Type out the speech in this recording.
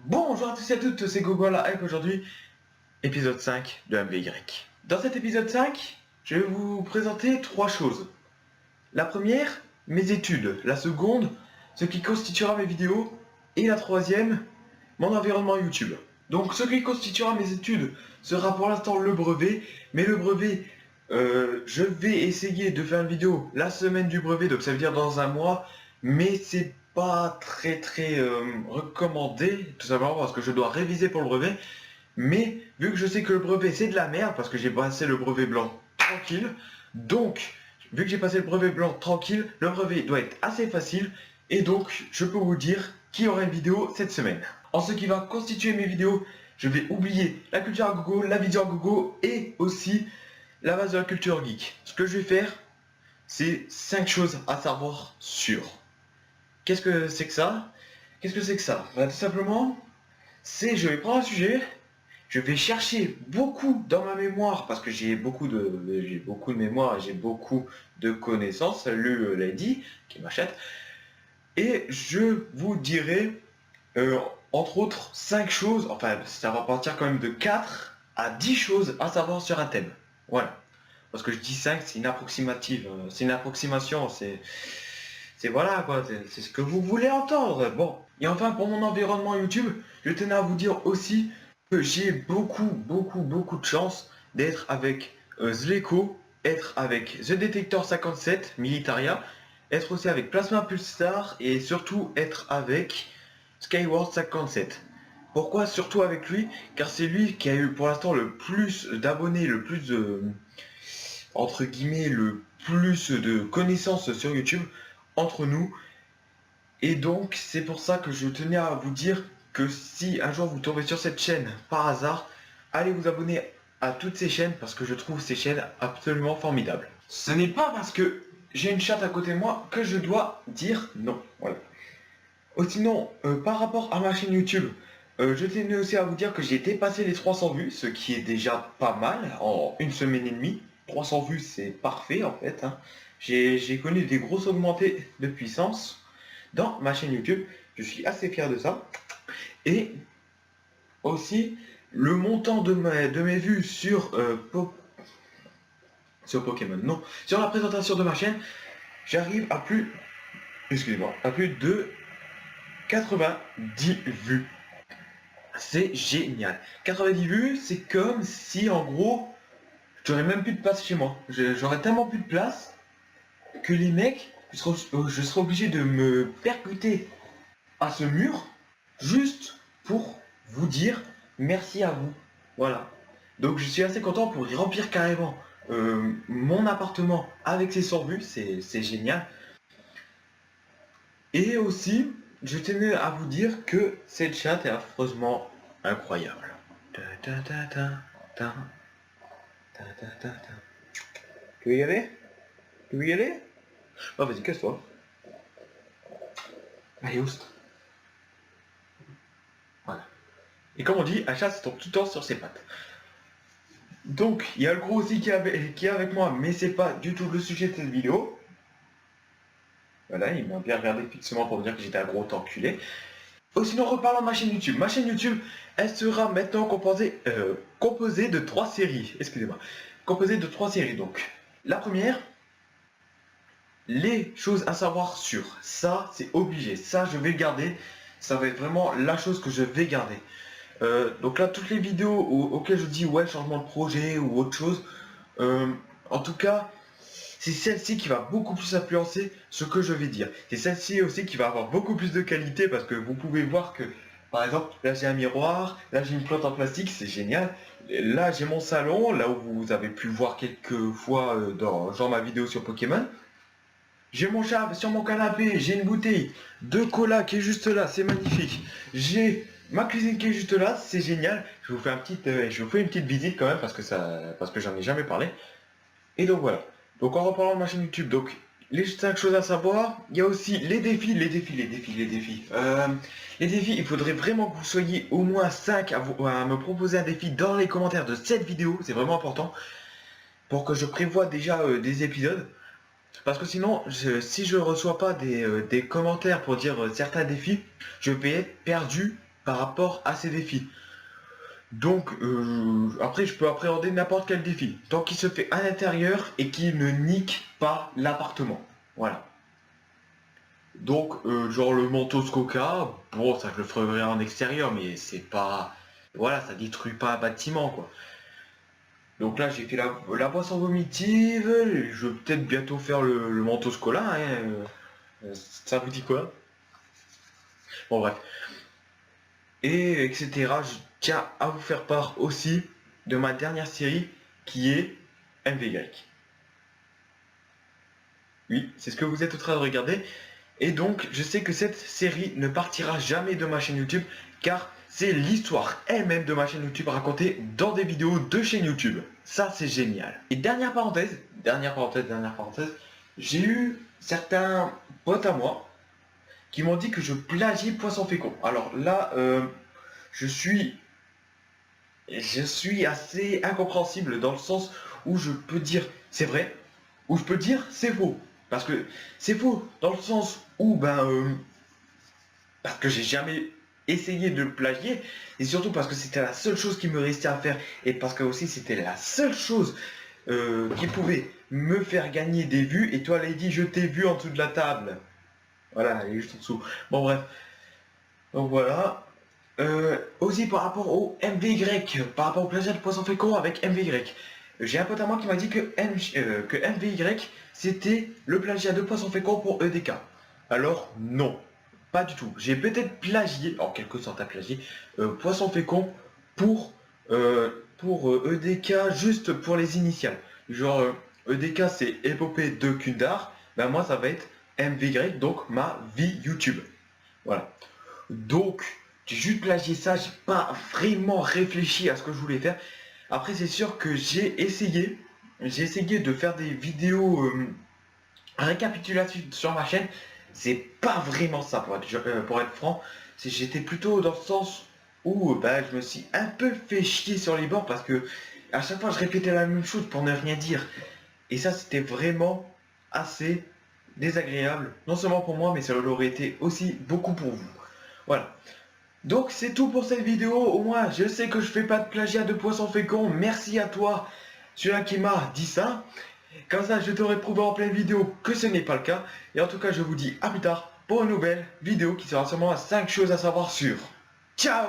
Bonjour à tous et à toutes, c'est Gogo là avec aujourd'hui épisode 5 de MVY. Dans cet épisode 5, je vais vous présenter trois choses. La première, mes études. La seconde, ce qui constituera mes vidéos. Et la troisième, mon environnement YouTube. Donc ce qui constituera mes études sera pour l'instant le brevet. Mais le brevet, je vais essayer de faire une vidéo la semaine du brevet, donc ça veut dire dans un mois. Mais c'est pas très recommandé, tout simplement parce que je dois réviser pour le brevet. Mais vu que je sais que le brevet c'est de la merde, parce que j'ai passé le brevet blanc tranquille, donc vu que j'ai passé le brevet blanc tranquille, le brevet doit être assez facile, et donc je peux vous dire qu'il y aura une vidéo cette semaine. En ce qui va constituer mes vidéos, je vais oublier la culture à gogo, la vidéo à gogo, et aussi la base de la culture geek. Ce que je vais faire, c'est 5 choses à savoir sur. Qu'est-ce que c'est que ça? Qu'est-ce que c'est que ça? Tout simplement, je vais prendre un sujet, je vais chercher beaucoup dans ma mémoire, parce que j'ai beaucoup de mémoire et j'ai beaucoup de connaissances, salut Lady, qui m'achète, et je vous dirai, entre autres, 5 choses, enfin, ça va partir quand même de 4 à 10 choses à savoir sur un thème. Voilà. Parce que je dis 5, c'est une approximative, c'est une approximation, c'est voilà quoi, c'est ce que vous voulez entendre. Bon, et enfin pour mon environnement YouTube, je tenais à vous dire aussi que j'ai beaucoup de chance d'être avec Zleko, être avec The Detector 57, Militaria, être aussi avec Plasma Pulsar et surtout être avec Skyward 57. Pourquoi surtout avec lui? Car c'est lui qui a eu pour l'instant le plus d'abonnés, le plus de, entre guillemets, le plus de connaissances sur YouTube entre nous, et donc c'est pour ça que je tenais à vous dire que si un jour vous tombez sur cette chaîne par hasard, allez vous abonner à toutes ces chaînes parce que je trouve ces chaînes absolument formidables. Ce n'est pas parce que j'ai une chatte à côté de moi que je dois dire non. Voilà. Sinon, par rapport à ma chaîne YouTube, je tenais aussi à vous dire que j'ai dépassé les 300 vues, ce qui est déjà pas mal en une semaine et demie. 300 vues, c'est parfait en fait, hein. J'ai connu des grosses augmentées de puissance dans ma chaîne YouTube. Je suis assez fier de ça. Et aussi, le montant de mes vues sur Pokémon, non, sur la présentation de ma chaîne, j'arrive à plus, excusez-moi, à plus de 90 vues. C'est génial. 90 vues, c'est comme si en gros, j'aurais même plus de place chez moi. J'aurais tellement plus de place que les mecs, je serais obligé de me percuter à ce mur juste pour vous dire merci à vous. Voilà. Donc je suis assez content pour y remplir carrément mon appartement avec ses 100 vues, c'est génial. Et aussi, je tenais à vous dire que cette chatte est affreusement incroyable. Tu veux y aller? Tu veux y aller? Oh vas-y, casse-toi. Allez, oust. Voilà. Et comme on dit, un chat se tombe tout le temps sur ses pattes. Donc, il y a le gros aussi qui est avec moi, mais c'est pas du tout le sujet de cette vidéo. Voilà, il m'a bien regardé fixement pour me dire que j'étais un gros enculé. Sinon, reparlons de ma chaîne YouTube. Ma chaîne YouTube, elle sera maintenant composée de 3 séries. Excusez-moi. Composée de 3 séries, donc. La première, les choses à savoir sur. Ça, c'est obligé. Ça, je vais le garder. Ça va être vraiment la chose que je vais garder. Donc là, toutes les vidéos auxquelles je dis ouais, changement de projet ou autre chose, en tout cas, c'est celle-ci qui va beaucoup plus influencer ce que je vais dire. C'est celle-ci aussi qui va avoir beaucoup plus de qualité parce que vous pouvez voir que, par exemple, là j'ai un miroir, là j'ai une plante en plastique, c'est génial. Là j'ai mon salon, là où vous avez pu voir quelques fois dans genre ma vidéo sur Pokémon. J'ai mon chat sur mon canapé, j'ai une bouteille de cola qui est juste là, c'est magnifique. J'ai ma cuisine qui est juste là, c'est génial. Je vous fais une petite visite quand même parce que j'en ai jamais parlé. Et donc voilà. Donc en reparlant de ma chaîne YouTube, donc les 5 choses à savoir, il y a aussi les défis. Les défis, il faudrait vraiment que vous soyez au moins 5 à me proposer un défi dans les commentaires de cette vidéo, c'est vraiment important, pour que je prévoie déjà des épisodes. Parce que sinon, si je reçois pas des commentaires pour dire certains défis, je vais être perdu par rapport à ces défis. Donc après je peux appréhender n'importe quel défi, tant qu'il se fait à l'intérieur et qu'il ne nique pas l'appartement. Voilà. Donc genre le Mentos Coca, bon ça je le ferai en extérieur, mais c'est pas... Voilà, ça détruit pas un bâtiment quoi. Donc là j'ai fait la boisson vomitive, je vais peut-être bientôt faire le Mentos Cola, hein. Ça vous dit quoi? Bon bref. Et etc. Je tiens à vous faire part aussi de ma dernière série qui est MVY. Oui, c'est ce que vous êtes en train de regarder. Et donc, je sais que cette série ne partira jamais de ma chaîne YouTube, car c'est l'histoire elle-même de ma chaîne YouTube racontée dans des vidéos de chaîne YouTube. Ça, c'est génial. Et dernière parenthèse, j'ai eu certains potes à moi qui m'ont dit que je plagiais Poisson Fécond. Alors là, je suis assez incompréhensible dans le sens où je peux dire c'est vrai, ou je peux dire c'est faux. Parce que c'est faux dans le sens où parce que j'ai jamais essayé de le plagier, et surtout parce que c'était la seule chose qui me restait à faire, et parce que aussi c'était la seule chose qui pouvait me faire gagner des vues. Et toi Lady, je t'ai vu en dessous de la table. Voilà, elle est juste en dessous. Bon bref. Donc voilà. Aussi par rapport au MVY, par rapport au plagiat de Poisson Fécond avec MVY. J'ai un pote à moi qui m'a dit que MVY c'était le plagiat de Poisson Fécond pour EDK. Alors non, pas du tout. J'ai peut-être plagié, en quelque sorte à plagier, Poisson Fécond pour, EDK juste pour les initiales. Genre EDK c'est épopée de Kundar, ben moi ça va être MVY, donc ma vie YouTube. Voilà. Donc, j'ai juste plagié ça, j'ai pas vraiment réfléchi à ce que je voulais faire. Après, c'est sûr que j'ai essayé de faire des vidéos récapitulatives sur ma chaîne. C'est pas vraiment ça, pour être franc. J'étais plutôt dans le sens où bah, je me suis un peu fait chier sur les bords parce que à chaque fois je répétais la même chose pour ne rien dire. Et ça, c'était vraiment assez désagréable. Non seulement pour moi, mais ça l'aurait été aussi beaucoup pour vous. Voilà. Donc c'est tout pour cette vidéo. Au moins je sais que je fais pas de plagiat de Poisson Fécond. Merci à toi, celui-là qui m'a dit ça. Comme ça je t'aurais prouvé en pleine vidéo que ce n'est pas le cas. Et en tout cas je vous dis à plus tard pour une nouvelle vidéo qui sera sûrement à 5 choses à savoir sur. Ciao.